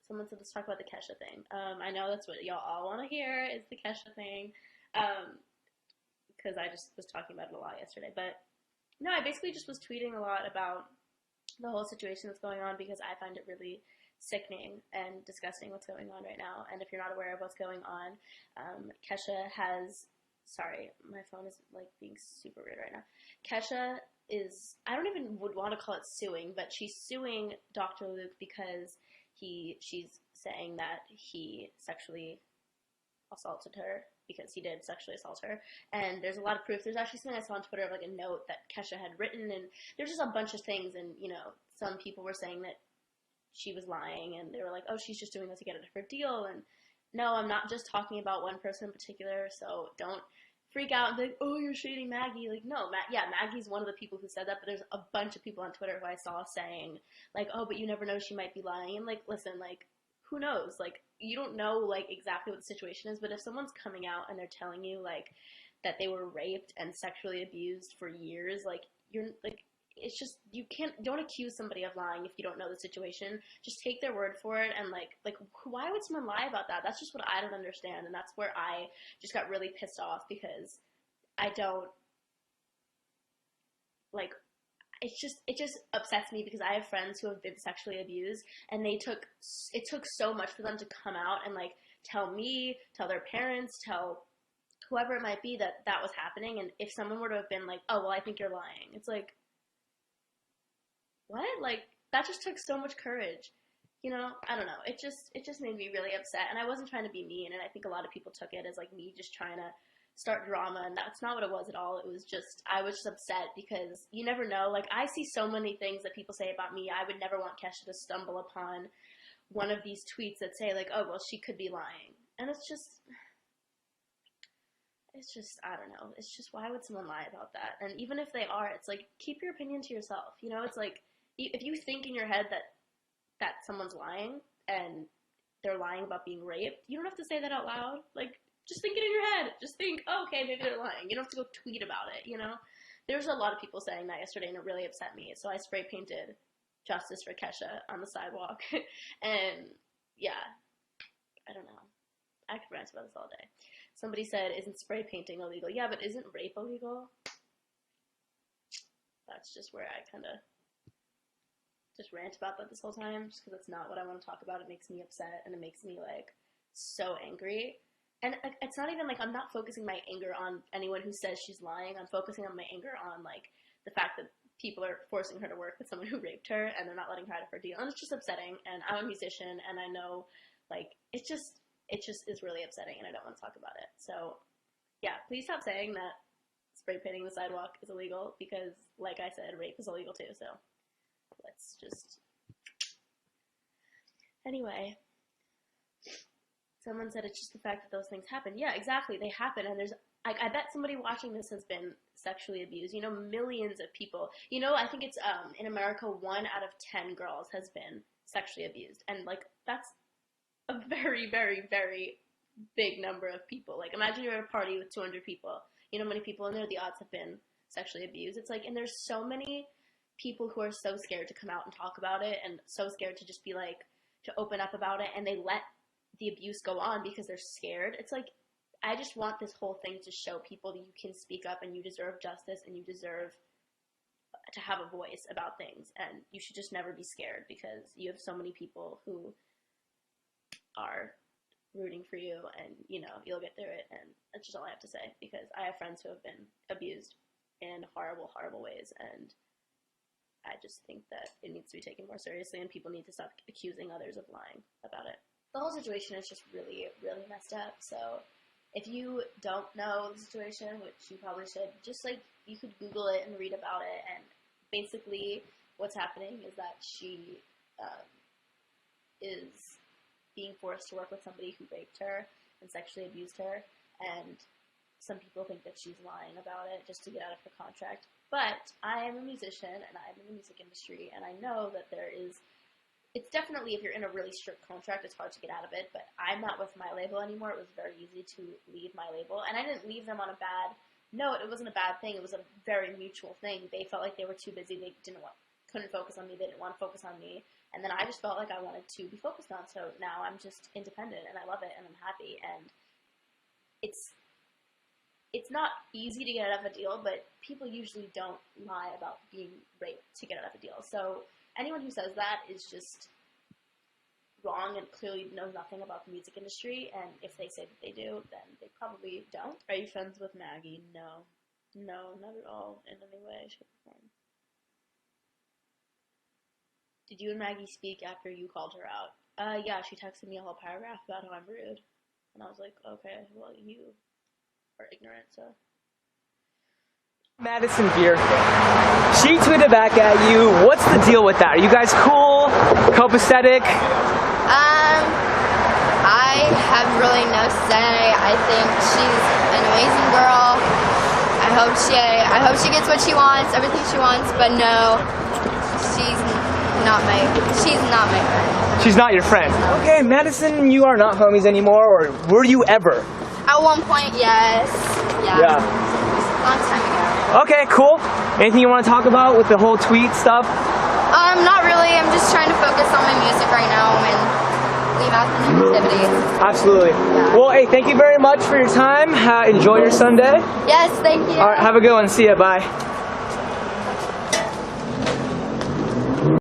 Someone said let's talk about the Kesha thing. I know that's what y'all all want to hear is the Kesha thing, because I just was talking about it a lot yesterday. But no, I basically just was tweeting a lot about the whole situation that's going on because I find it really sickening and disgusting what's going on right now. And if you're not aware of what's going on, Kesha has. Sorry, my phone is like being super weird right now. Kesha is. I don't even would want to call it suing, but she's suing Dr. Luke because she's saying that he sexually assaulted her because he did sexually assault her. And there's a lot of proof. There's actually something I saw on Twitter of like a note that Kesha had written, and there's just a bunch of things. And some people were saying that she was lying, and they were like, oh, she's just doing this to get a different deal. And no, I'm not just talking about one person in particular, so don't freak out and be like, oh, you're shading Maggie. Like, no, Maggie's one of the people who said that, but there's a bunch of people on Twitter who I saw saying, like, oh, but you never know, she might be lying. And, like, listen, like, who knows? Like, you don't know, like, exactly what the situation is, but if someone's coming out and they're telling you, like, that they were raped and sexually abused for years, like, you're, like, it's just, don't accuse somebody of lying if you don't know the situation. Just take their word for it, and like, why would someone lie about that? That's just what I don't understand, and that's where I just got really pissed off because I don't, like, it just upsets me because I have friends who have been sexually abused, and it took so much for them to come out and, like, tell me, tell their parents, tell whoever it might be that was happening, and if someone were to have been like, oh, well, I think you're lying, it's like, what? Like, that just took so much courage. I don't know. It just made me really upset, and I wasn't trying to be mean, and I think a lot of people took it as, like, me just trying to start drama, and that's not what it was at all. It was just, I was just upset because you never know. Like, I see so many things that people say about me. I would never want Kesha to stumble upon one of these tweets that say, like, oh, well, she could be lying. And it's just, I don't know. It's just, why would someone lie about that? And even if they are, it's like, keep your opinion to yourself. It's like, if you think in your head that someone's lying and they're lying about being raped, you don't have to say that out loud. Like, just think it in your head. Just think, oh, okay, maybe they're lying. You don't have to go tweet about it, There's a lot of people saying that yesterday, and it really upset me. So I spray painted "Justice for Kesha" on the sidewalk. And, yeah, I don't know. I could rant about this all day. Somebody said, isn't spray painting illegal? Yeah, but isn't rape illegal? That's just where I kind of just rant about that this whole time, just because it's not what I want to talk about. It makes me upset, and it makes me, like, so angry. And it's not even, like, I'm not focusing my anger on anyone who says she's lying. I'm focusing on my anger on, like, the fact that people are forcing her to work with someone who raped her, and they're not letting her out of her deal. And it's just upsetting, and I'm a musician, and I know, like, it just is really upsetting, and I don't want to talk about it. So, yeah, please stop saying that spray painting the sidewalk is illegal, because, like I said, rape is illegal too, so let's just... Anyway, someone said it's just the fact that those things happen. Yeah, exactly, they happen, and there's... I bet somebody watching this has been sexually abused. Millions of people. I think it's, in America, 1 out of 10 girls has been sexually abused, and, like, that's a very, very, very big number of people. Like, imagine you're at a party with 200 people. How many people in there the odds have been sexually abused? It's like, and there's so many people who are so scared to come out and talk about it, and so scared to just be like, to open up about it, and they let the abuse go on because they're scared. It's like, I just want this whole thing to show people that you can speak up, and you deserve justice, and you deserve to have a voice about things, and you should just never be scared because you have so many people who are rooting for you, and you'll get through it. And that's just all I have to say, because I have friends who have been abused in horrible, horrible ways, and I just think that it needs to be taken more seriously, and people need to stop accusing others of lying about it. The whole situation is just really, really messed up. So if you don't know the situation, which you probably should, just, like, you could Google it and read about it. And basically what's happening is that she is being forced to work with somebody who raped her and sexually abused her, and some people think that she's lying about it just to get out of her contract. But I am a musician, and I'm in the music industry, and I know that it's definitely, if you're in a really strict contract, it's hard to get out of it, but I'm not with my label anymore. It was very easy to leave my label, and I didn't leave them on a bad note. It wasn't a bad thing. It was a very mutual thing. They felt like they were too busy. They didn't want couldn't focus on me. They didn't want to focus on me. And then I just felt like I wanted to be focused on. So now I'm just independent, and I love it, and I'm happy. And it's not easy to get out of a deal, but people usually don't lie about being raped to get out of a deal. So anyone who says that is just wrong and clearly knows nothing about the music industry, and if they say that they do, then they probably don't. Are you friends with Maggie? No. No, not at all, in any way, shape, or form. Did you and Maggie speak after you called her out? Yeah, she texted me a whole paragraph about how I'm rude. And I was like, okay, well, you are ignorant, so. Madison Beer. She tweeted back at you. What's the deal with that? Are you guys cool? Copacetic? I have really no say. I think she's an amazing girl. I hope she gets what she wants, everything she wants, but no, she's not my friend. She's not your friend. Okay, Madison, you are not homies anymore, or were you ever? At one point, yes. Yeah. Long time ago. Okay, cool. Anything you want to talk about with the whole tweet stuff? Not really. I'm just trying to focus on my music right now and leave out the negativity. Absolutely. Yeah. Well, hey, thank you very much for your time. Enjoy your Sunday. Yes, thank you. All right, have a good one. See ya. Bye.